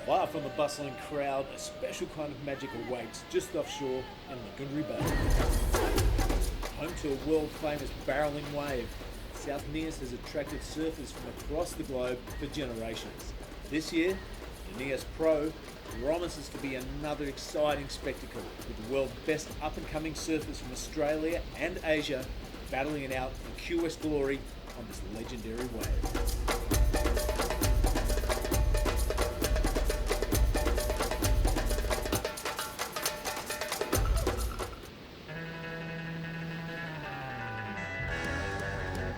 Far from the bustling crowd, a special kind of magic awaits just offshore in Lagundri Bay. Home to a world-famous barreling wave, South Neas has attracted surfers from across the globe for generations. This year, the Neas Pro promises to be another exciting spectacle, with the world's best up-and-coming surfers from Australia and Asia battling it out in Key West glory on this legendary wave.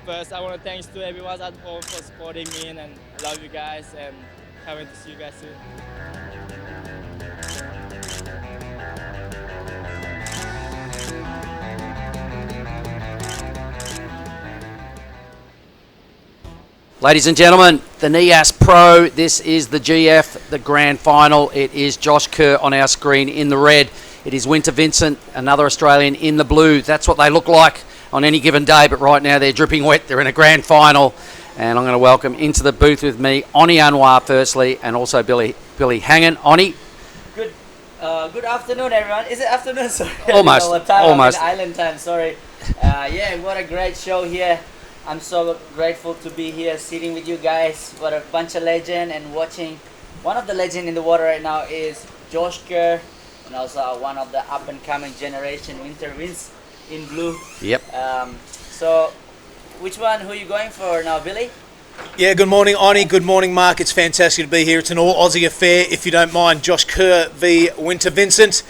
First, I want to thanks to everyone at home for supporting me, and I love you guys, and can't wait to see you guys soon. Ladies and gentlemen, the Neas Pro, this is the GF, the grand final. It is Josh Kerr on our screen in the red. It is Winter Vincent, another Australian, in the blue. That's what they look like on any given day, but right now they're dripping wet. They're in a grand final, and I'm going to welcome into the booth with me Oni Anwar firstly, and also Billy Hangen. Oni. Good afternoon, everyone. Is it afternoon? Sorry. Almost. I don't know what time. Almost. I'm in island time. Sorry. Yeah, what a great show here. I'm so grateful to be here, sitting with you guys. What a bunch of legend, and watching. One of the legend in the water right now is Josh Kerr, and also one of the up and coming generation, Winter Vince in blue. Yep. So, which one? Who are you going for now, Billy? Yeah, good morning, Oni. Good morning, Mark. It's fantastic to be here. It's an all-Aussie affair, if you don't mind. Josh Kerr v Winter Vincent.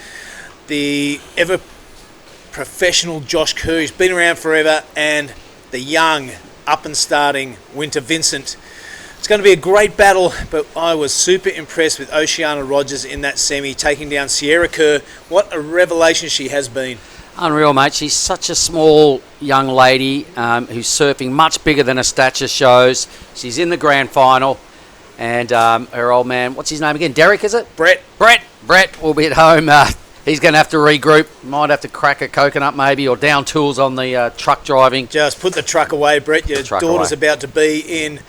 The ever-professional Josh Kerr, who's been around forever, and the young, up-and-starting Winter Vincent. It's going to be a great battle, but I was super impressed with Oceana Rogers in that semi, taking down Sierra Kerr. What a revelation she has been. Unreal, mate. She's such a small young lady who's surfing much bigger than her stature shows. She's in the grand final, and her old man, what's his name again? Derek, is it? Brett will be at home. He's going to have to regroup. Might have to crack a coconut maybe, or down tools on the truck driving. Just put the truck away, Brett. Your daughter's about to be in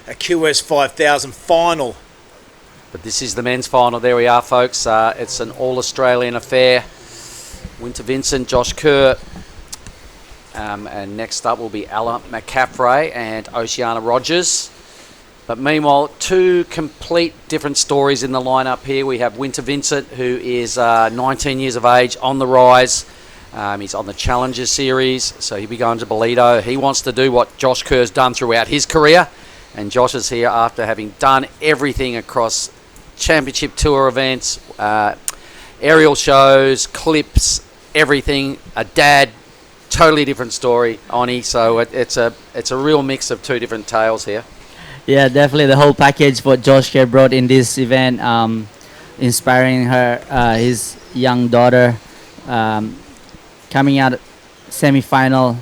a QS 5000 final. But this is the men's final. There we are, folks. It's an all-Australian affair. Winter Vincent, Josh Kerr, and next up will be Ella McCaffrey and Oceana Rogers. But meanwhile, two complete different stories in the lineup here. We have Winter Vincent, who is 19 years of age, on the rise. He's on the Challenger Series, so he'll be going to Bolito. He wants to do what Josh Kerr's done throughout his career, and Josh is here after having done everything across Championship Tour events, aerial shows, clips, everything. A dad, totally different story, Oni. So it's a real mix of two different tales here. Yeah, definitely the whole package what Josh Kerr brought in this event, inspiring his young daughter, coming out semi-final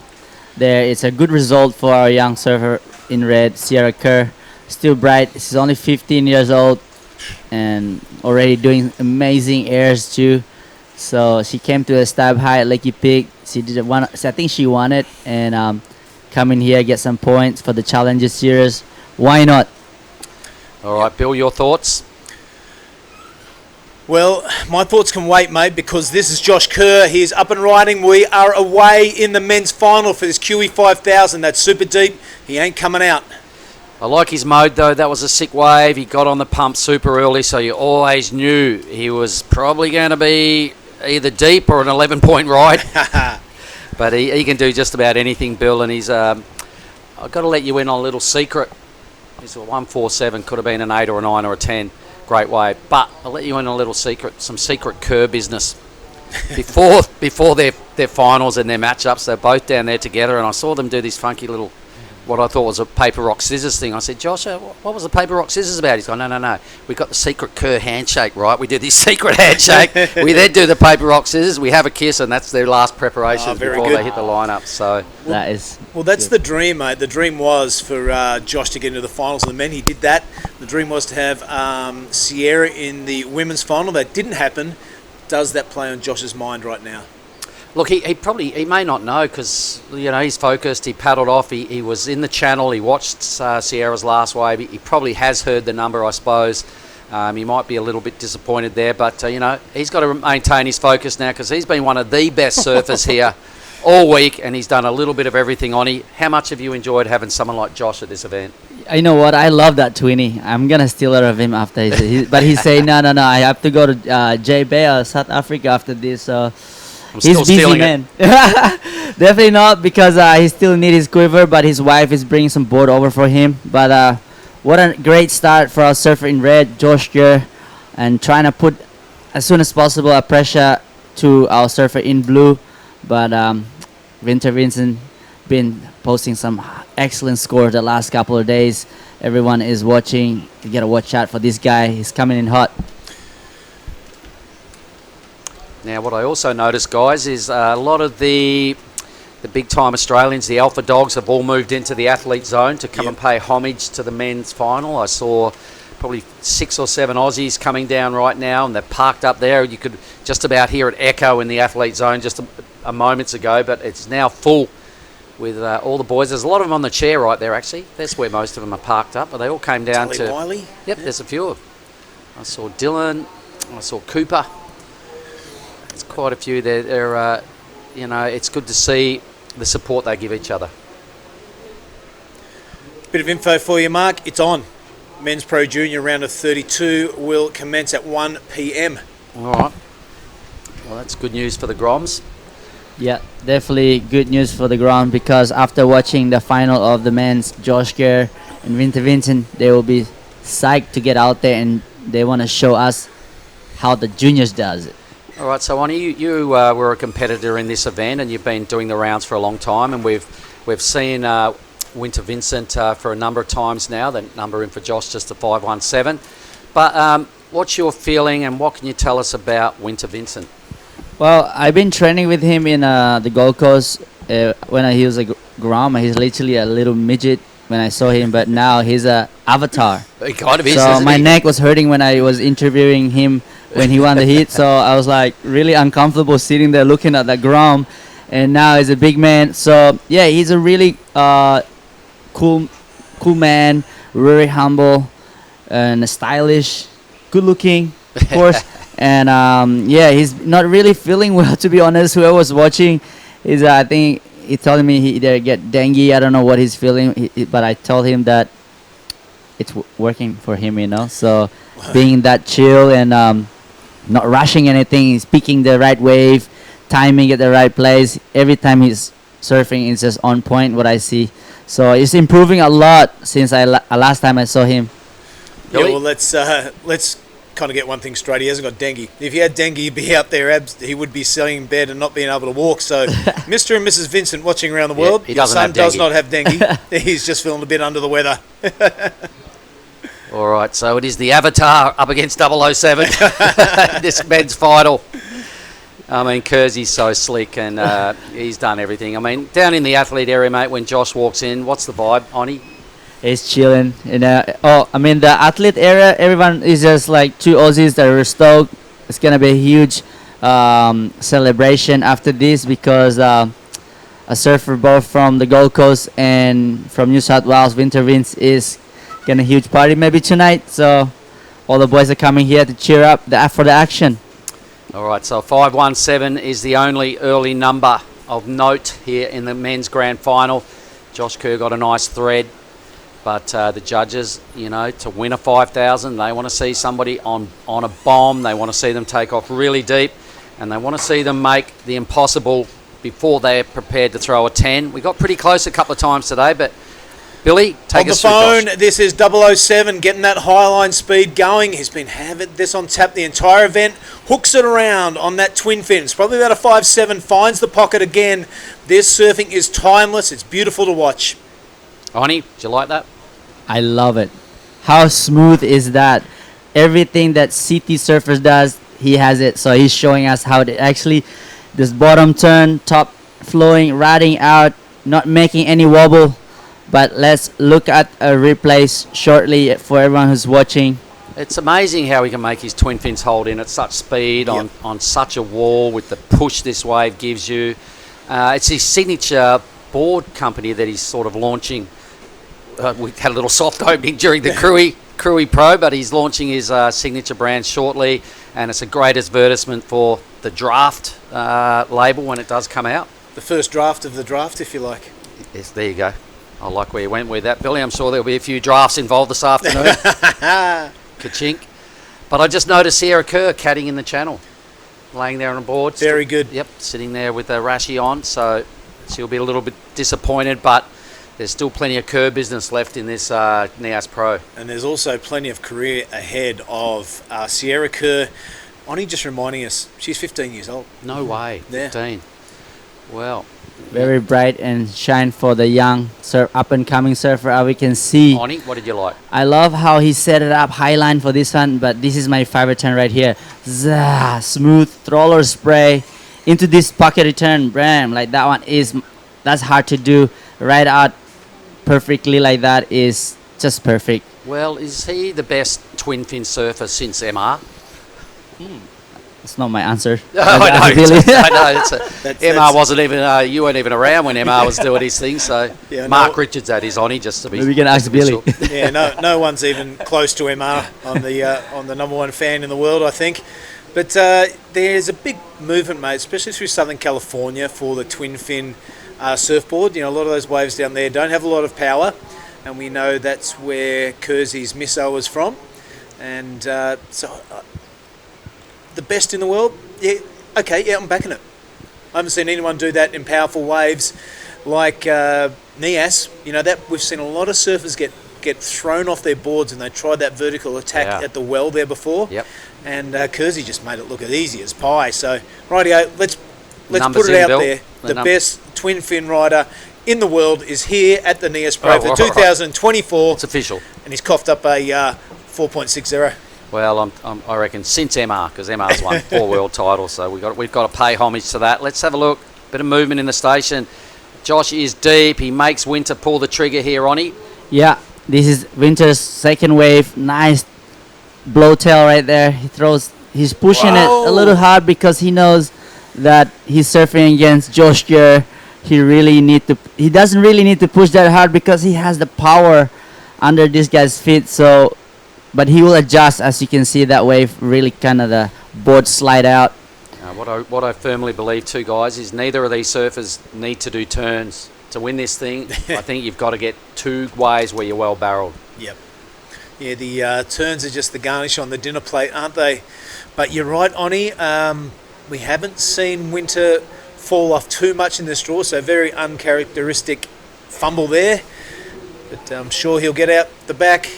there. It's a good result for our young surfer in red, Sierra Kerr. Still bright. She's only 15 years old and already doing amazing airs too. So she came to a stab high at Lakey Peak. She did one. I think she won it, and come in here, get some points for the Challenger Series. Why not? All right, Bill, your thoughts? Well, my thoughts can wait, mate, because this is Josh Kerr. He is up and riding. We are away in the men's final for this QE 5000. That's super deep. He ain't coming out. I like his mode, though. That was a sick wave. He got on the pump super early, so you always knew he was probably going to be either deep or an 11-point ride. But he can do just about anything, Bill, and he's... I've got to let you in on a little secret. He's a 147, could have been an 8 or a 9 or a 10. Great wave. But I'll let you in on a little secret, some secret Kerr business. Before their finals and their matchups, they're both down there together, and I saw them do this funky little, what I thought was a paper, rock, scissors thing. I said, Josh, what was the paper, rock, scissors about? He's gone, no. We got the secret Kerr handshake, right? We did this secret handshake. We then do the paper, rock, scissors. We have a kiss, and that's their last preparations before they hit the lineup. So that's the dream, mate. The dream was for Josh to get into the finals of the men. He did that. The dream was to have Sierra in the women's final. That didn't happen. Does that play on Josh's mind right now? Look, he may not know because, he's focused. He paddled off. He was in the channel. He watched Sierra's last wave. He probably has heard the number, I suppose. He might be a little bit disappointed there, but he's got to maintain his focus now because he's been one of the best surfers here all week, and he's done a little bit of everything. Onnie, how much have you enjoyed having someone like Josh at this event? You know what? I love that Twinny. I'm gonna steal it of him after. But he's saying no. I have to go to J Bay, South Africa after this. So I'm he's still busy, stealing man. Definitely not because he still needs his quiver. But his wife is bringing some board over for him. But what a great start for our surfer in red, Josh Kerr, and trying to put as soon as possible a pressure to our surfer in blue. But Winter Vincent been posting some excellent scores the last couple of days. Everyone is watching. You gotta watch out for this guy. He's coming in hot. Now, what I also noticed, guys, is a lot of the big-time Australians, the Alpha Dogs, have all moved into the athlete zone to come and pay homage to the men's final. I saw probably 6 or 7 Aussies coming down right now, and they're parked up there. You could just about hear it echo in the athlete zone just a moments ago, but it's now full with all the boys. There's a lot of them on the chair right there, actually. That's where most of them are parked up, but they all came down Tully to... Wiley. Yep, there's a few of them. I saw Dylan, I saw Cooper. There's quite a few there. They're, it's good to see the support they give each other. Bit of info for you, Mark. It's on. Men's Pro Junior round of 32 will commence at 1 p.m. All right. Well, that's good news for the Groms. Yeah, definitely good news for the ground because after watching the final of the men's, Josh Kerr and Winter Vincent, they will be psyched to get out there and they want to show us how the juniors does it. All right, so Onnie, you were a competitor in this event and you've been doing the rounds for a long time, and we've seen Winter Vincent for a number of times now. The number in for Josh just a 517. But what's your feeling and what can you tell us about Winter Vincent? Well, I've been training with him in the Gold Coast when he was a Grom. He's literally a little midget when I saw him, but now he's a avatar. He kind of is, so isn't my he? neck was hurting when I was interviewing him when he won the heat. So I was like really uncomfortable sitting there looking at the Grom, and now he's a big man. So yeah, he's a really cool man, very humble and stylish, good looking, of course. And he's not really feeling well, to be honest. Whoever was watching, is I think he told me he either get dengue. I don't know what he's feeling, but I told him that it's working for him, So being that chill and not rushing anything, he's picking the right wave, timing at the right place. Every time he's surfing, it's just on point. What I see, so he's improving a lot since last time I saw him. Yeah, well, let's kind of get one thing straight. He hasn't got dengue. If he had dengue, he'd be out there. He would be sitting in bed and not being able to walk. So, Mr. and Mrs. Vincent watching around the world, he your doesn't son have does dengue. not have dengue. He's just feeling a bit under the weather. All right, so it is the Avatar up against 007. This men's final. I mean, Kersey's so slick and he's done everything. I mean, down in the athlete area, mate, when Josh walks in, what's the vibe, Onnie? He's chilling. The athlete area, everyone is just like two Aussies that are stoked. It's gonna be a huge celebration after this because a surfer both from the Gold Coast and from New South Wales, Winter Vince, is gonna huge party maybe tonight. So all the boys are coming here to cheer up for the action. All right, so 517 is the only early number of note here in the men's grand final. Josh Kerr got a nice thread. But the judges, to win a 5,000, they want to see somebody on a bomb. They want to see them take off really deep, and they want to see them make the impossible before they're prepared to throw a 10. We got pretty close a couple of times today, but Billy, take us through. On the phone, Josh. this is 007 getting that highline speed going. He's been having this on tap the entire event. Hooks it around on that twin fin. It's probably about a 5.7. Finds the pocket again. This surfing is timeless. It's beautiful to watch. Onnie, do you like that? I love it. How smooth is that? Everything that CT Surfers does, he has it. So he's showing us how to actually, this bottom turn, top flowing, riding out, not making any wobble. But let's look at a replay shortly for everyone who's watching. It's amazing how he can make his twin fins hold in at such speed on such a wall with the push this wave gives you. It's his signature board company that he's sort of launching. We had a little soft opening during the Cruy Pro, but he's launching his signature brand shortly, and it's a great advertisement for the draft label when it does come out. The first draft of the draft, if you like. Yes, there you go. I like where you went with that, Billy. I'm sure there'll be a few drafts involved this afternoon. Ka-chink. But I just noticed Sierra Kerr caddying in the channel, laying there on the board. Very good. Yep, sitting there with a Rashi on, so she'll be a little bit disappointed, but there's still plenty of Kerr business left in this Neas Pro. And there's also plenty of career ahead of Sierra Kerr. Oni just reminding us, she's 15 years old. No way, Yeah. 15. Well, Very bright and shine for the young up and coming surfer. We can see. Oni, what did you like? I love how he set it up highline for this one, but this is my favorite turn right here. Zah, smooth roller spray into this pocket return. Bam, like that one that's hard to do. Right out perfectly like that is just perfect. Well, is he the best twin fin surfer since MR? It's not my answer. I know. Really. I know. That's- MR wasn't even. You weren't even around when MR was doing his thing. So Yeah, Mark no. Richards had his Oni just to be. Maybe we can ask just to be Billy. sure. Yeah, no one's even close to MR on the number one fan in the world, I think. But there's a big movement, mate, especially through Southern California for the twin fin surfboard. You know, a lot of those waves down there don't have a lot of power, and we know that's where Kersey's Misso was from. And the best in the world, yeah, okay, yeah, I'm backing it. I haven't seen anyone do that in powerful waves like Nias. You know, that we've seen a lot of surfers get thrown off their boards, and they tried that vertical attack Yeah. at the well there before. Yep. And Kersey just made it look as easy as pie. So, rightio, let's Numbers put it in, out Bill. there. The The best twin fin rider in the world is here at the Nias Pro Oh, for all right. 2024, It's official. and he's coughed up a 4.60. Well, I reckon since MR, because MR's won 4 world titles, so we've got to pay homage to that. Let's have a look. Bit of movement in the station. Josh is deep. He makes Winter pull the trigger here, Oni. Yeah, this is Winter's second wave. Nice blowtail right there. He's pushing it a little hard because he knows that he's surfing against Josh Kerr. He doesn't really need to push that hard because he has the power under this guy's feet. So, but he will adjust, as you can see that wave really kind of the board slide out. What I firmly believe too, guys, is neither of these surfers need to do turns to win this thing. I think you've got to get 2 ways where you're well barreled. Yep. Yeah, the turns are just the garnish on the dinner plate, aren't they? But you're right, Oni. We haven't seen Winter fall off too much in this draw, so very uncharacteristic fumble there. But I'm sure he'll get out the back,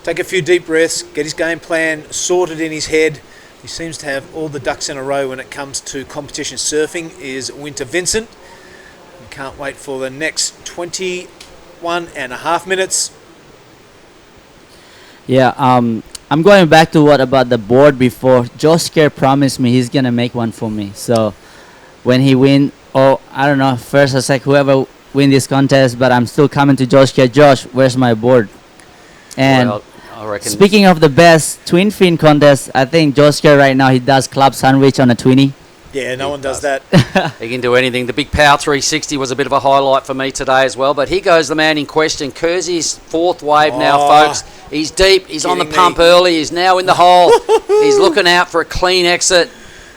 take a few deep breaths, get his game plan sorted in his head. He seems to have all the ducks in a row when it comes to competition surfing, is Winter Vincent. And can't wait for the next 21.5 minutes. Yeah, I'm going back to what about the board before. Josh Kerr promised me he's gonna make one for me. So when he win, I don't know, first or second, whoever win this contest, but I'm still coming to Josh Kerr. Josh, where's my board? And Well, I reckon. speaking of the best twin fin contest, I think Josh Kerr right now he does club sandwich on a 20. Yeah, no He one does does. that. He can do anything. The big power 360 was a bit of a highlight for me today as well. But here goes the man in question. Kersey's 4th wave now, Oh, folks. He's deep. He's on the kidding pump me. early. He's now in the hole. He's looking out for a clean exit.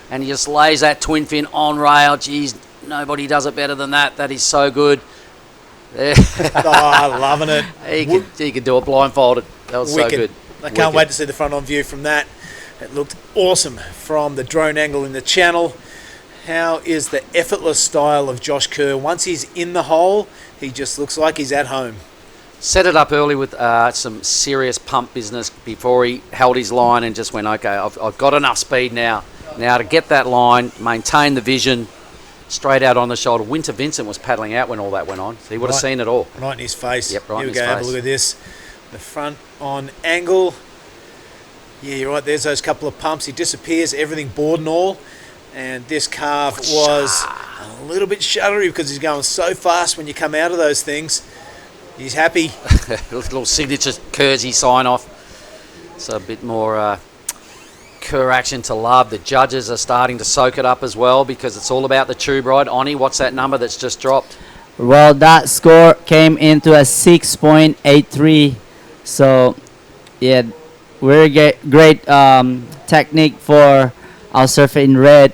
And he just lays that twin fin on rail. Geez, nobody does it better than that. That is so good. There. Oh, loving it. He could do it blindfolded. That was Wicked. so good. I can't Wicked. wait to see the front on view from that. It looked awesome from the drone angle in the channel. How is the effortless style of Josh Kerr? Once he's in the hole, he just looks like he's at home. Set it up early with some serious pump business before he held his line and just went, okay, I've got enough speed now. Now to get that line, maintain the vision, straight out on the shoulder. Winter Vincent was paddling out when all that went on, so he would have Right. seen it all. Right in his face. Yep, right Here in we his go, have a face. look at this. The front on angle. Yeah, you're right, there's those couple of pumps. He disappears, everything board and all. And this carve was a little bit shuddery because he's going so fast when you come out of those things. He's happy. Little signature Kersey sign off. So a bit more Kerr action to love. The judges are starting to soak it up as well because it's all about the tube ride. Oni, what's that number that's just dropped? Well, that score came into a 6.83. So Yeah, very great technique for our surfer in red.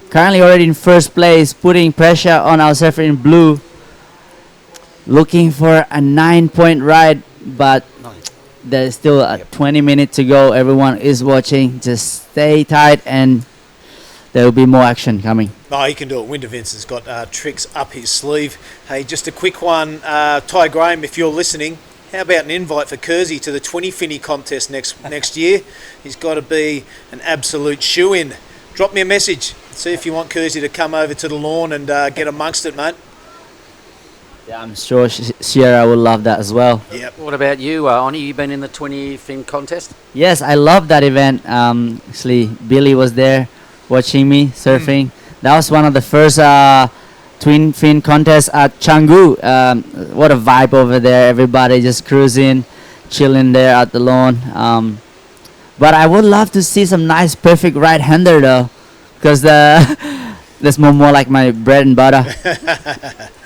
Currently already in first place, putting pressure on our surfer in blue. Looking for a 9-point ride, but there's still 20 minutes to go. Everyone is watching. Just stay tight and there will be more action coming. No, he can do it. Winter Vincent's got tricks up his sleeve. Hey, just a quick one. Ty Graham, if you're listening, how about an invite for Kersey to the 20 Finny contest next year? He's got to be an absolute shoe-in. Drop me a message. See if you want Kersey to come over to the lawn and get amongst it, mate. Yeah, I'm sure Sierra will love that as well. Yep. What about you, Oni? You been in the 20 fin contest? Yes, I love that event. Actually, Billy was there watching me surfing. That was one of the first twin fin contests at Canggu. What a vibe over there. Everybody just cruising, chilling there at the lawn. But I would love to see some nice, perfect right-hander though, because that's more like my bread and butter.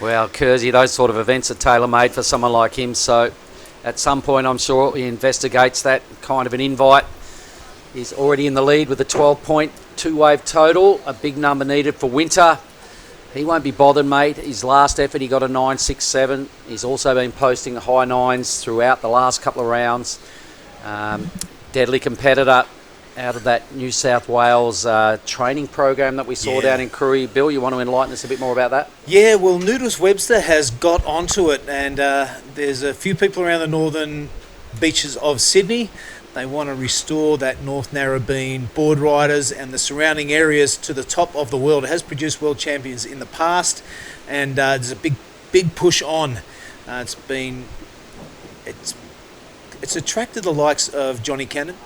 Well, Kersey, those sort of events are tailor-made for someone like him. So at some point, I'm sure he investigates that kind of an invite. He's already in the lead with a 12-point two-wave total, a big number needed for Winter. He won't be bothered, mate. His last effort, he got a 9.67. He's also been posting high nines throughout the last couple of rounds. Deadly competitor out of that New South Wales training program that we saw down in Koori. Bill, you want to enlighten us a bit more about that? Yeah, well, Noodles Webster has got onto it, and there's a few people around the northern beaches of Sydney. They want to restore that North Narrabeen board riders and the surrounding areas to the top of the world. It has produced world champions in the past, and there's a big push on. It's attracted the likes of Johnny Cannon.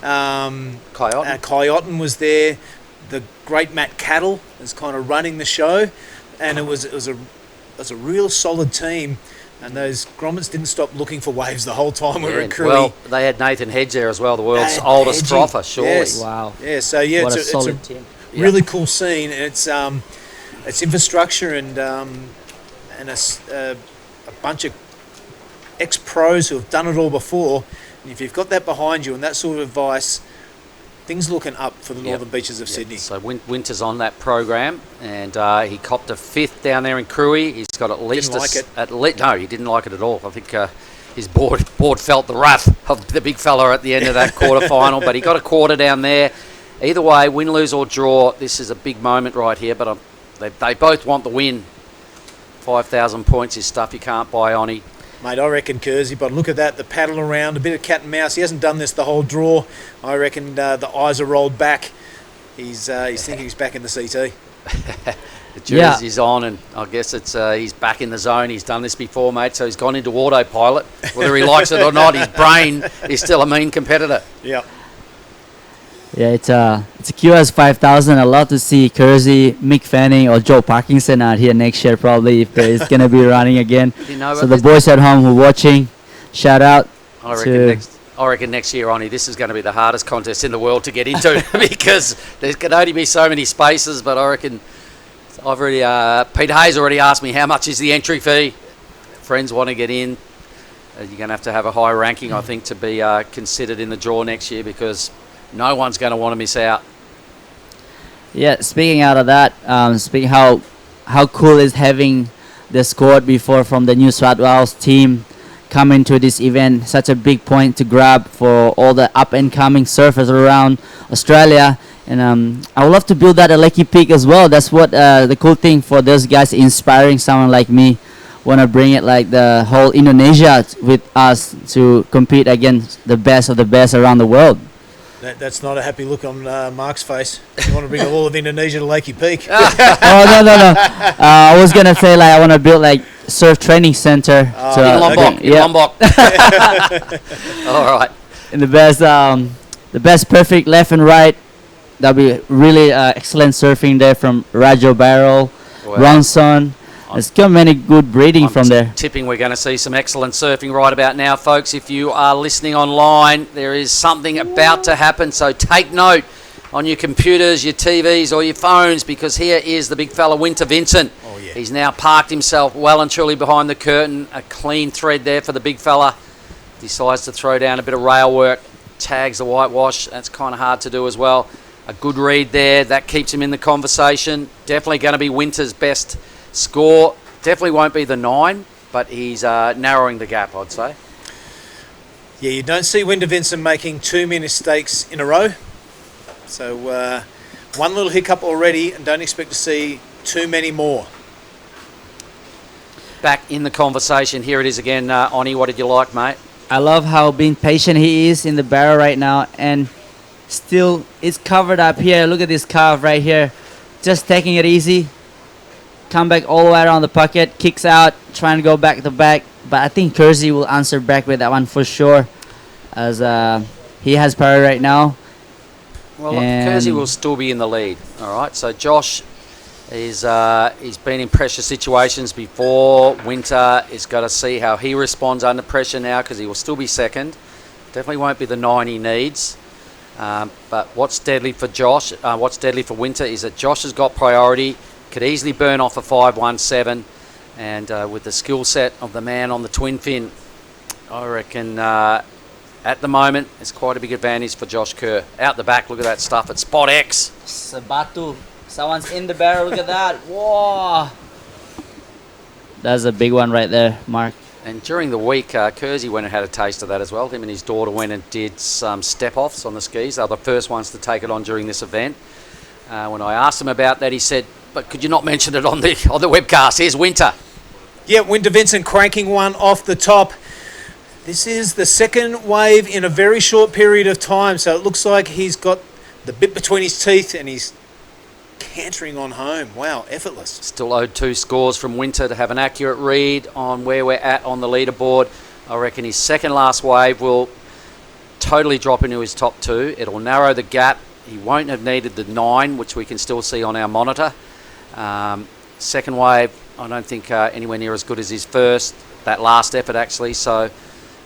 Kai Otten. Kai Otten was there. The great Matt Cattle is kind of running the show, and it was a real solid team. And those grommets didn't stop looking for waves the whole time we were in Koori. Well, they had Nathan Hedge there as well, the world's oldest frother, surely. Yes. Wow. Yeah, so yeah, What a it's solid a team. really cool scene, and it's infrastructure and a bunch of ex-pros who have done it all before. And if you've got that behind you and that sort of advice, things looking up for the northern beaches of Sydney. So Winter's on that program, and he copped a 5th down there in Koori. He's got at least no, he didn't like it at all. I think his board felt the wrath of the big fella at the end of that quarter final, but he got a quarter down there. Either way, win, lose or draw, this is a big moment right here. But they both want the win. 5,000 points is stuff you can't buy, Oni. Mate, I reckon Kersey, but look at that, the paddle around, a bit of cat and mouse. He hasn't done this the whole draw. I reckon the eyes are rolled back. He's thinking he's back in the CT. The jersey's on, and I guess it's he's back in the zone. He's done this before, mate, so he's gone into autopilot. Whether he likes it or not, his brain is still a mean competitor. Yeah. Yeah, it's a QS 5000. I'd love to see Kersey, Mick Fanning, or Joe Parkinson out here next year, probably, if he's going to be running again. So the boys at home who are watching, shout out. I reckon next year, Oni, this is going to be the hardest contest in the world to get into because there can only be so many spaces. But I reckon Pete Hayes already asked me how much is the entry fee. Friends want to get in. You're going to have a high ranking, I think, to be considered in the draw next year because no one's going to want to miss out. Yeah, speaking out of that, speaking how cool is having the squad before from the New South Wales team come into this event. Such a big point to grab for all the up and coming surfers around Australia. And I would love to build that at Lakey Peak as well. That's what the cool thing for those guys, inspiring someone like me. Want to bring it like the whole Indonesia with us to compete against the best of the best around the world. That's not a happy look on Mark's face. You want to bring all of Indonesia to Lakey Peak. Oh, no. I was going to say, like, I want to build, like, surf training center. In Lombok. All right. In the best perfect left and right. That'll be really excellent surfing there from Rajo Barrel, Ronson. There's got many good breeding from there. Tipping we're going to see some excellent surfing right about now, folks. If you are listening online, there is something about to happen, so take note on your computers, your TVs or your phones, because here is the big fella, Winter Vincent. Oh, yeah. He's now parked himself well and truly behind the curtain. A clean thread there for the big fella. decides to throw down a bit of rail work, tags the whitewash. That's kind of hard to do as well. A good read there. That keeps him in the conversation. Definitely going to be Winter's best score. Definitely won't be the 9, but he's narrowing the gap, I'd say. Yeah, you don't see Winter Vincent making too many mistakes in a row. So one little hiccup already, and don't expect to see too many more. Back in the conversation. Here it is again. Oni, what did you like, mate? I love how being patient he is in the barrel right now, and still it's covered up here. Look at this carve right here. Just taking it easy. Come back all the way around the pocket, kicks out, trying to go back to back. But I think Kersey will answer back with that one for sure, as he has power right now. Well, Kersey will still be in the lead. All right, so Josh is he's been in pressure situations before. Winter is got to see how he responds under pressure now, because he will still be second. Definitely won't be the 9 he needs. But what's deadly for Josh, what's deadly for Winter is that Josh has got priority, could easily burn off a 5.17, and with the skill set of the man on the twin fin, I reckon at the moment it's quite a big advantage for Josh Kerr. Out the back, look at that stuff at spot X. Sabatu, someone's in the barrel, look at that. Whoa! That's a big one right there, Mark. And during the week, Kersey went and had a taste of that as well. Him and his daughter went and did some step-offs on the skis. They were the first ones to take it on during this event. When I asked him about that, he said, but could you not mention it on the webcast? Here's Winter. Yeah, Winter Vincent cranking one off the top. This is the second wave in a very short period of time, so it looks like he's got the bit between his teeth and he's cantering on home. Wow, effortless. Still owed 2 scores from Winter to have an accurate read on where we're at on the leaderboard. I reckon his second last wave will totally drop into his top 2. It'll narrow the gap. He won't have needed the 9, which we can still see on our monitor. Second wave, I don't think anywhere near as good as his first, that last effort actually. So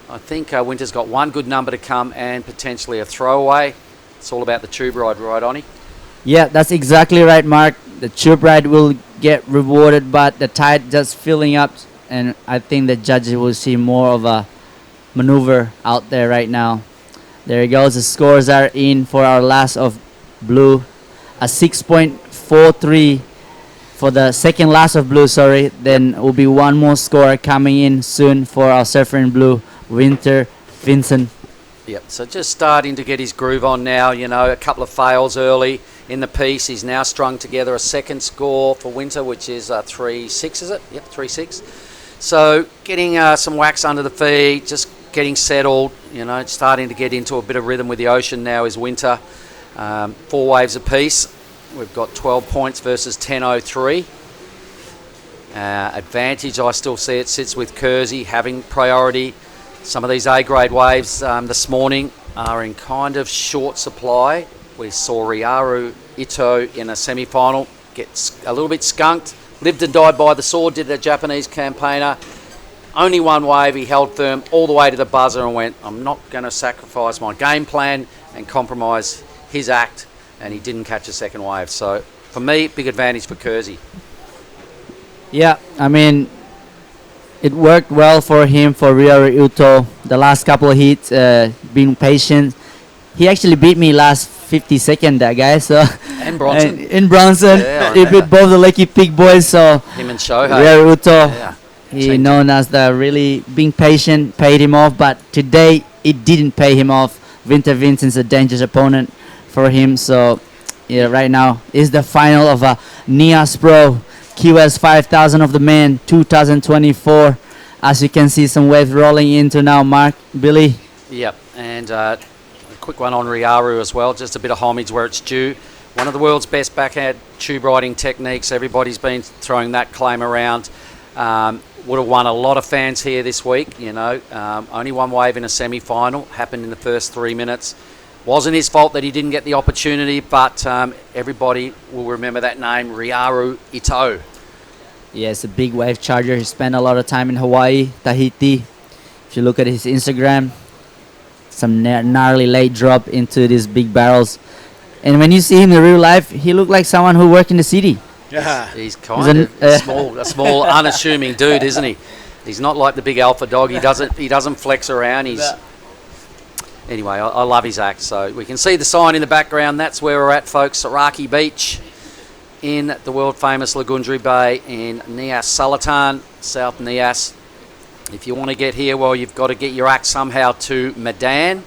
I think Winter's got one good number to come and potentially a throwaway. It's all about the tube ride, right, Oni? Yeah, that's exactly right, Mark. The tube ride will get rewarded, but the tide just filling up, and I think the judges will see more of a maneuver out there right now. There he goes. The scores are in for our last of blue. A 6.43 for the second last of blue, sorry. Then will be one more score coming in soon for our surfer in blue, Winter Vincent. Yep, so just starting to get his groove on now, you know, a couple of fails early in the piece. He's now strung together a second score for Winter, which is 3.6, is it? Yep, 3.6. So getting some wax under the feet, just getting settled, you know, starting to get into a bit of rhythm with the ocean now is Winter. 4 waves apiece. We've got 12 points versus 10.03. Advantage, I still see it sits with Kersey having priority. Some of these A-grade waves this morning are in kind of short supply. We saw Ryaru Ito in a semi-final get a little bit skunked. Lived and died by the sword, did a Japanese campaigner. Only one wave, he held firm all the way to the buzzer and went, I'm not going to sacrifice my game plan and compromise his act, and he didn't catch a second wave. So for me, big advantage for Kersey. Yeah, I mean, it worked well for him, for Ryaru Ito. The last couple of heats, being patient. He actually beat me last 50-second, that guy. So And Bronson. In Bronson, Yeah, he beat both the Lucky Pig boys. So Him and Shohei. Ryaru Ito, Yeah. he known as the really being patient, paid him off. But today, it didn't pay him off. Winter Vincent's a dangerous opponent for him. So yeah, right now is the final of a NIAS Pro QS 5000 of the men 2024. As you can see, some waves rolling into now, Mark, Billy. Yep, and a quick one on Ryaru as well, just a bit of homage where it's due. One of the world's best backhand tube riding techniques. Everybody's been throwing that claim around. Would have won a lot of fans here this week, you know. Only one wave in a semi-final, happened in the first 3 minutes. Wasn't his fault that he didn't get the opportunity, but everybody will remember that name, Ryaru Ito. Yeah, it's a big wave charger. He spent a lot of time in Hawaii, Tahiti. If you look at his Instagram, some gnarly late drop into these big barrels. And when you see him in real life, he looked like someone who worked in the city. Yeah. He's kind of a small, unassuming dude, isn't he? He's not like the big alpha dog. He doesn't flex around. Anyway, I love his act. So we can see the sign in the background. That's where we're at, folks. Saraki Beach in the world famous Lagundri Bay in Nias Sultan, South Nias. If you want to get here, well, you've got to get your act somehow to Medan,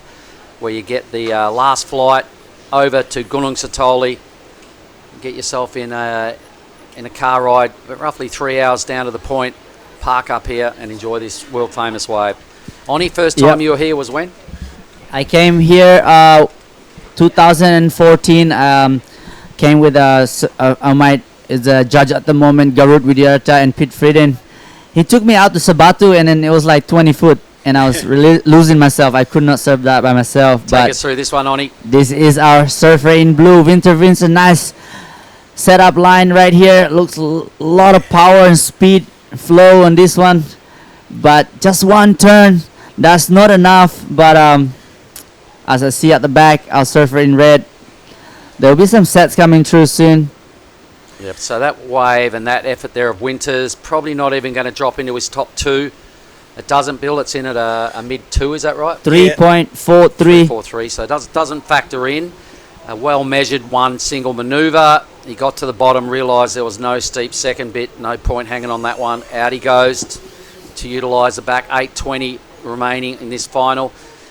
where you get the last flight over to Gunung Sitoli. Get yourself in a car ride, but roughly 3 hours down to the point. Park up here and enjoy this world famous wave. Oni, first time you were here was when? I came here 2014. Came with is a judge at the moment, Garut Widyarta and Pete Frieden. He took me out to Sabatu, and then it was like 20 foot, and I was really losing myself. I could not surf that by myself. Take us through this one, Oni. This is our surfer in blue, Winter Vincent. Nice setup line right here. Looks a lot of power and speed flow on this one, but just one turn, that's not enough. But as I see at the back, our surfer in red. There'll be some sets coming through soon. Yep, so that wave and that effort there of Winters probably not even going to drop into his top two. It doesn't, Bill. It's in at a mid two, is that right? 3.43. 3.43, so it doesn't factor in. A well measured one single manoeuvre. He got to the bottom, realised there was no steep second bit, no point hanging on that one. Out he goes to utilise the back. 8:20 remaining in this final.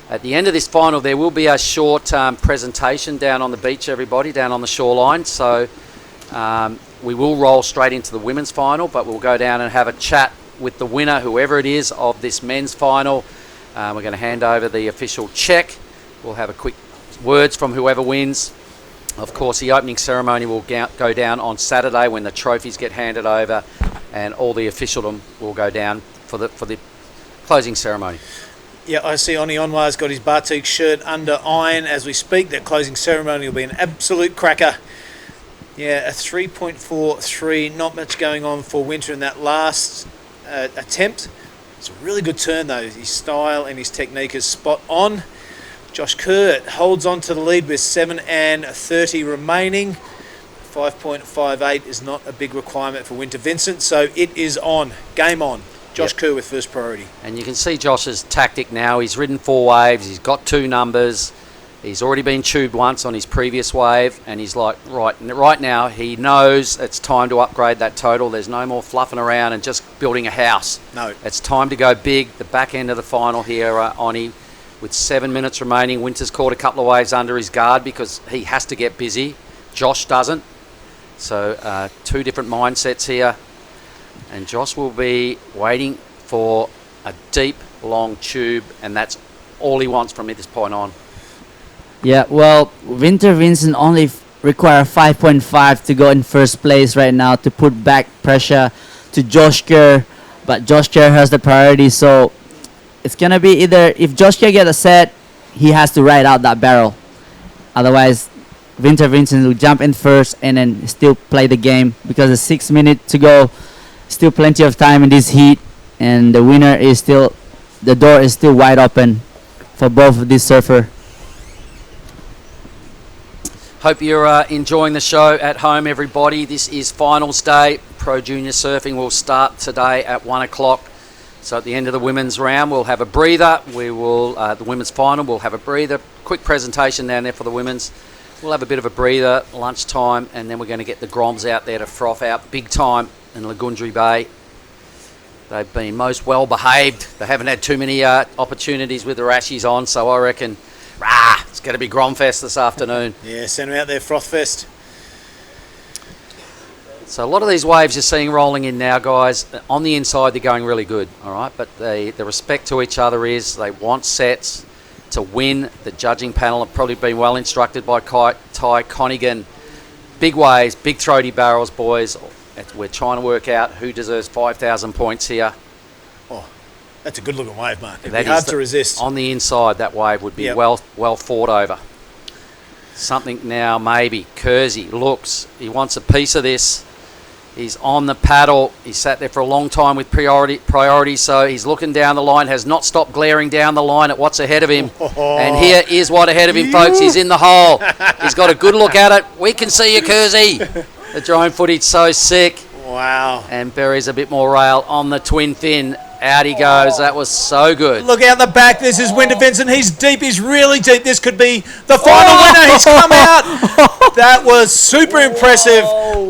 At the end of this final, there will be a short presentation down on the beach, everybody, down on the shoreline. So we will roll straight into the women's final, but we'll go down and have a chat with the winner, whoever it is, of this men's final. We're going to hand over the official check. We'll have a quick words from whoever wins. Of course, the opening ceremony will go down on Saturday when the trophies get handed over, and all the officialdom will go down for the closing ceremony. Yeah, I see Oni Onwar's got his batik shirt under iron as we speak. That closing ceremony will be an absolute cracker. Yeah, a 3.43, not much going on for Winter in that last attempt. It's a really good turn though. His style and his technique is spot on. Josh Kerr holds on to the lead with 7:30 remaining. 5.58 is not a big requirement for Winter Vincent, so it is on. Game on. Josh Kerr with first priority. And you can see Josh's tactic now. He's ridden 4 waves. He's got 2 numbers. He's already been tubed once on his previous wave. And he's like, right now, he knows it's time to upgrade that total. There's no more fluffing around and just building a house. No. It's time to go big. The back end of the final here, Oni, with 7 minutes remaining. Winter's caught a couple of waves under his guard because he has to get busy. Josh doesn't. So 2 different mindsets here. And Josh will be waiting for a deep, long tube, and that's all he wants from this point on. Yeah, well, Winter Vincent only require 5.5 to go in first place right now to put back pressure to Josh Kerr, but Josh Kerr has the priority, so it's gonna be either if Josh Kerr get a set, he has to ride out that barrel. Otherwise, Winter Vincent will jump in first and then still play the game because there's 6 minutes to go. Still plenty of time in this heat, and the winner is still, the door is still wide open for both of these surfer. Hope you're enjoying the show at home, everybody. This is finals day. Pro Junior Surfing will start today at 1 o'clock. So at the end of the women's round, we'll have a breather. We will the women's final. We'll have a breather. Quick presentation down there for the women's. We'll have a bit of a breather, lunchtime, and then we're going to get the Groms out there to froth out big time in Lagundri Bay. They've been most well behaved. They haven't had too many opportunities with the rashies on, so I reckon it's going to be Gromfest this afternoon. Yeah, send them out there, Frothfest. So a lot of these waves you're seeing rolling in now, guys, on the inside they're going really good, all right? But the respect to each other is they want sets to win. The judging panel have probably been well instructed by Ty Conigan. Big waves, big throaty barrels, boys. We're trying to work out who deserves 5,000 points here. Oh, that's a good looking wave, Mark. It'd That be hard is to resist. On the inside, that wave would be Yep. well fought over. Something now, maybe. Kersey looks. He wants a piece of this. He's on the paddle. He sat there for a long time with priority, so he's looking down the line, has not stopped glaring down the line at what's ahead of him. And here is what ahead of him, folks. He's in the hole. He's got a good look at it. We can see you, Kersey. The drone footage so sick. Wow. And buries a bit more rail on the twin fin. Out he goes. That was so good. Look out the back. This is Winter Vincent. He's deep. He's really deep. This could be the final winner. He's come out. That was super impressive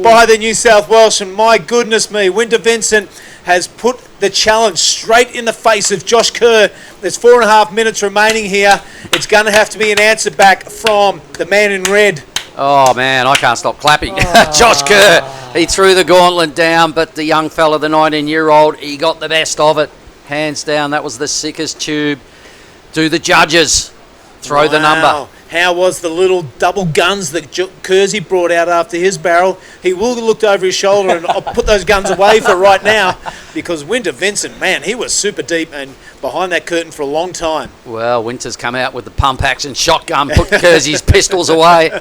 by the New South Welsh. And my goodness me, Winter Vincent has put the challenge straight in the face of Josh Kerr. There's 4.5 minutes remaining here. It's going to have to be an answer back from the man in red. Oh, man, I can't stop clapping. Josh Kerr, he threw the gauntlet down, but the young fella, the 19-year-old, he got the best of it. Hands down, that was the sickest tube. Do the judges throw the number? How was the little double guns that Kersey brought out after his barrel? He will have looked over his shoulder, and I'll put those guns away for right now, because Winter Vincent, man, he was super deep and behind that curtain for a long time. Well, Winter's come out with the pump-action shotgun, put Kersey's pistols away.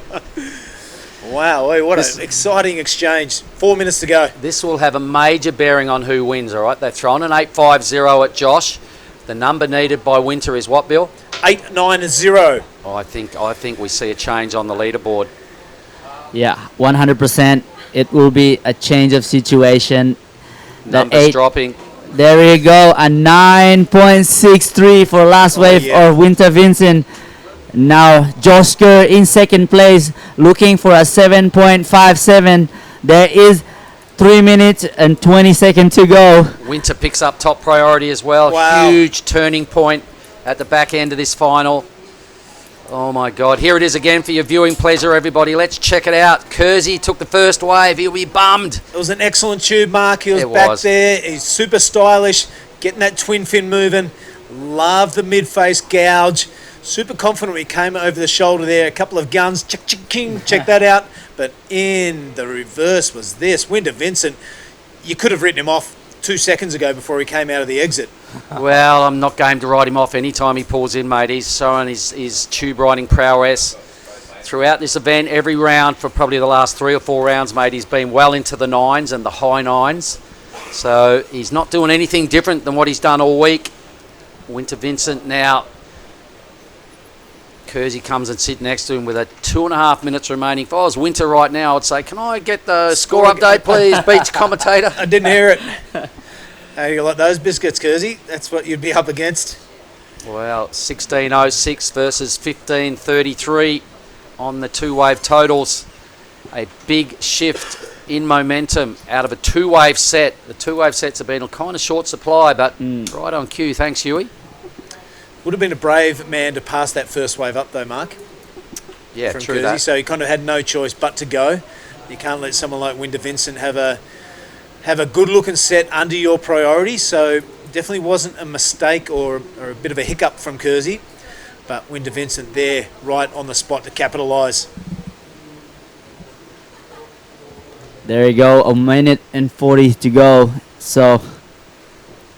Wow, what an exciting exchange. 4 minutes to go. This will have a major bearing on who wins, all right? They've thrown an 8-5-0 at Josh. The number needed by Winter is what, Bill? 8-9-0. I think we see a change on the leaderboard. Yeah, 100%. It will be a change of situation. Numbers dropping. There you go, a 9.63 for last wave of Winter Vincent. Now Josh Kerr in second place, looking for a 7.57. There is 3 minutes and 20 seconds to go. Winter picks up top priority as well. Wow. Huge turning point at the back end of this final. Oh my God. Here it is again for your viewing pleasure, everybody. Let's check it out. Kersey took the first wave. He'll be bummed. It was an excellent tube, Mark. He was back there. He's super stylish, getting that twin fin moving. Love the mid-face gouge. Super confident when he came over the shoulder there. A couple of guns. Check that out. But in the reverse was this. Winter Vincent, you could have written him off 2 seconds ago before he came out of the exit. Well, I'm not game to write him off anytime he pulls in, mate. He's showing his tube riding prowess throughout this event. Every round for probably the last 3 or 4 rounds, mate, he's been well into the 9s and the high 9s. So he's not doing anything different than what he's done all week. Winter Vincent now. Kersey comes and sits next to him with a 2.5 minutes remaining. If I was Winter right now, I'd say, can I get the score update, please, beach commentator? I didn't hear it. How you like those biscuits, Kersey? That's what you'd be up against. Well, 16.06 versus 15.33 on the two-wave totals. A big shift in momentum out of a two-wave set. The two-wave sets have been a kind of short supply, but right on cue. Thanks, Huey. Would have been a brave man to pass that first wave up, though, Mark. Yeah, from true Kersey, that. so he kind of had no choice but to go. You can't let someone like Winter Vincent have a good-looking set under your priority. So definitely wasn't a mistake or a bit of a hiccup from Kersey, but Winter Vincent there right on the spot to capitalise. There you go, a minute and 40 to go. So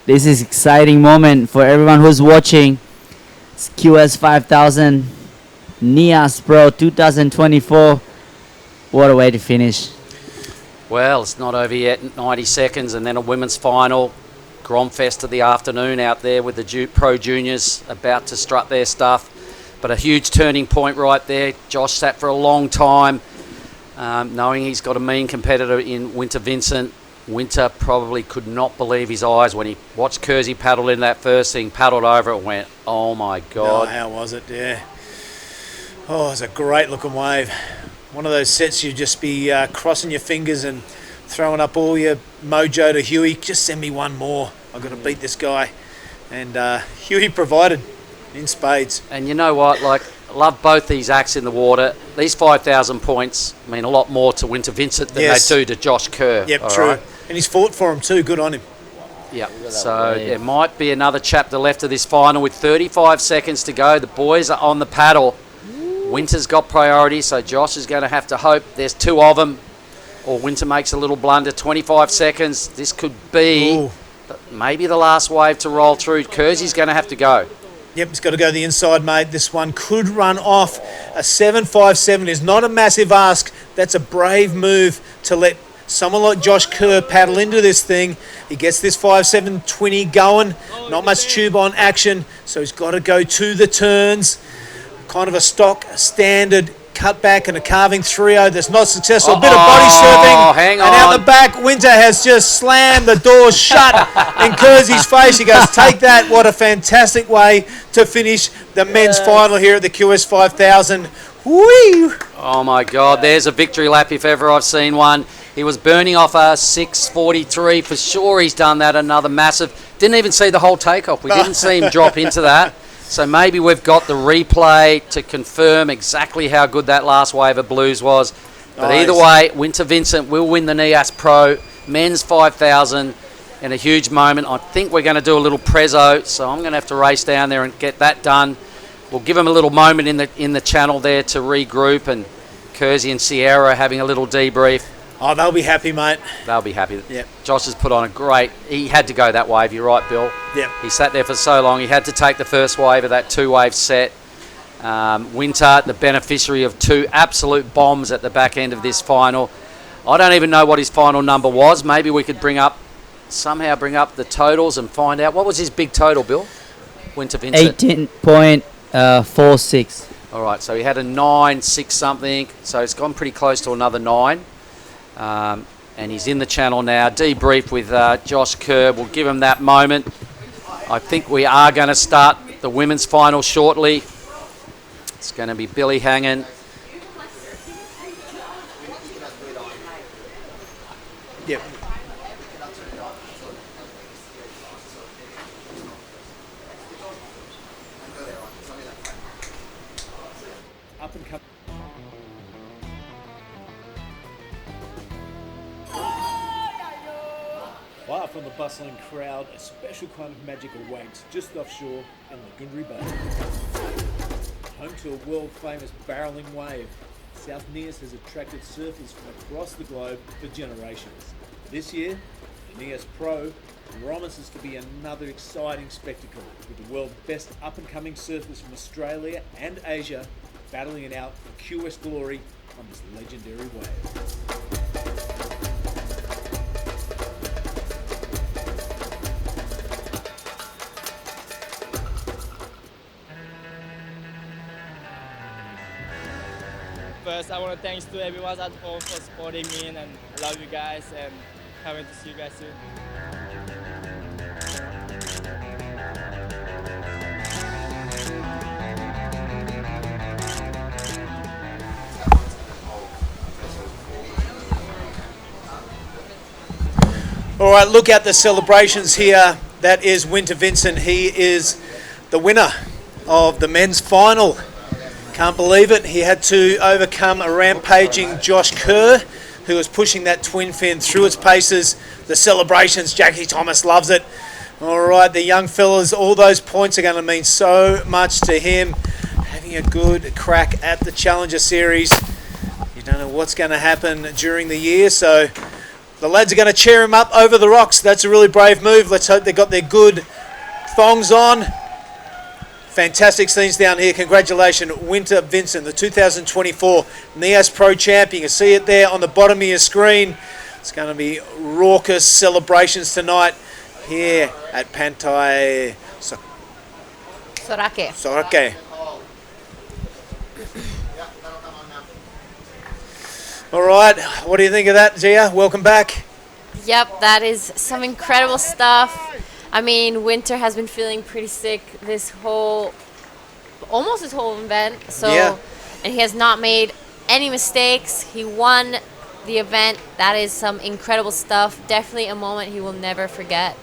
this is exciting moment for everyone who's watching. It's QS 5000 NIAS Pro 2024. What a way to finish. Well, it's not over yet. 90 seconds and then a women's final. Gromfest of the afternoon out there with the Pro Juniors about to strut their stuff. But a huge turning point right there. Josh sat for a long time, knowing he's got a mean competitor in Winter Vincent. Winter probably could not believe his eyes when he watched Kersey paddle in that first thing, paddled over it, went, oh my God. Oh, how was it? Yeah. Oh, it was a great looking wave. One of those sets you'd just be crossing your fingers and throwing up all your mojo to Huey. Just send me one more. I've got to beat this guy. And Huey provided in spades. And you know what? Like, love both these acts in the water. These 5,000 points mean a lot more to Winter Vincent than they do to Josh Kerr. Yep, true. Right? And he's fought for him too. Good on him. Yeah. So there might be another chapter left of this final with 35 seconds to go. The boys are on the paddle. Winter's got priority, so Josh is going to have to hope there's 2 of them, or Winter makes a little blunder. 25 seconds. This could be maybe the last wave to roll through. Kersey's going to have to go. Yep, he's got to go the inside, mate. This one could run off. A 7.57 is not a massive ask. That's a brave move to let someone like Josh Kerr paddle into this thing. He gets this 5.720 going. Not much tube on action, so he's got to go to the turns. Kind of a stock standard cutback and a carving 3-0 that's not successful. A bit of body surfing. Hang and out on. the back, Winter has just slammed the door shut in Kersey's face. He goes, take that. What a fantastic way to finish the men's final here at the QS 5000. Whee! Oh my God, there's a victory lap if ever I've seen one. He was burning off a 6:43. For sure he's done that. Another massive. Didn't even see the whole takeoff. We didn't see him drop into that. So maybe we've got the replay to confirm exactly how good that last wave of blues was. But Nice. either way, Winter Vincent will win the NIAS Pro Men's 5000 in a huge moment. I think we're going to do a little prezzo, so I'm going to have to race down there and get that done. We'll give him a little moment in the channel there to regroup, and Kersey and Sierra are having a little debrief. Oh, they'll be happy, mate. They'll be happy. Yep. Josh has put on a great... He had to go that wave. You're right, Bill. Yep. He sat there for so long. He had to take the first wave of that two-wave set. Winter, the beneficiary of two absolute bombs at the back end of this final. I don't even know what his final number was. Maybe we could somehow bring up the totals and find out. What was his big total, Bill? Winter Vincent. 18.46. All right, so he had a 9.6 something, so it's gone pretty close to another 9. And he's in the channel now. Debrief with Josh Kerr. We'll give him that moment. I think we are going to start the women's final shortly. It's going to be Billy Hangen. Yep. Up and coming. Far from the bustling crowd, a special kind of magic awaits just offshore in Lagundri Bay. Home to a world-famous barreling wave, South Neas has attracted surfers from across the globe for generations. This year, the Neas Pro promises to be another exciting spectacle, with the world's best up-and-coming surfers from Australia and Asia battling it out for QS glory on this legendary wave. First, I want to thanks to everyone at home for supporting me, and I love you guys, and can't wait to see you guys soon. All right, look at the celebrations here. That is Winter Vincent. He is the winner of the men's final. Can't believe it. He had to overcome a rampaging Josh Kerr, who was pushing that twin fin through its paces. The celebrations, Jackie Thomas loves it. All right, the young fellas, all those points are going to mean so much to him. Having a good crack at the Challenger Series. You don't know what's going to happen during the year, so the lads are going to cheer him up over the rocks. That's a really brave move. Let's hope they got their good thongs on. Fantastic scenes down here. Congratulations, Winter Vincent, the 2024 NIAS Pro Champion. You can see it there on the bottom of your screen. It's going to be raucous celebrations tonight here at Pantai Sorake. All right, what do you think of that, Gia? Welcome back. Yep, that is some incredible stuff. I mean, Winter has been feeling pretty sick almost this whole event. So, Yeah. And he has not made any mistakes. He won the event. That is some incredible stuff. Definitely a moment he will never forget.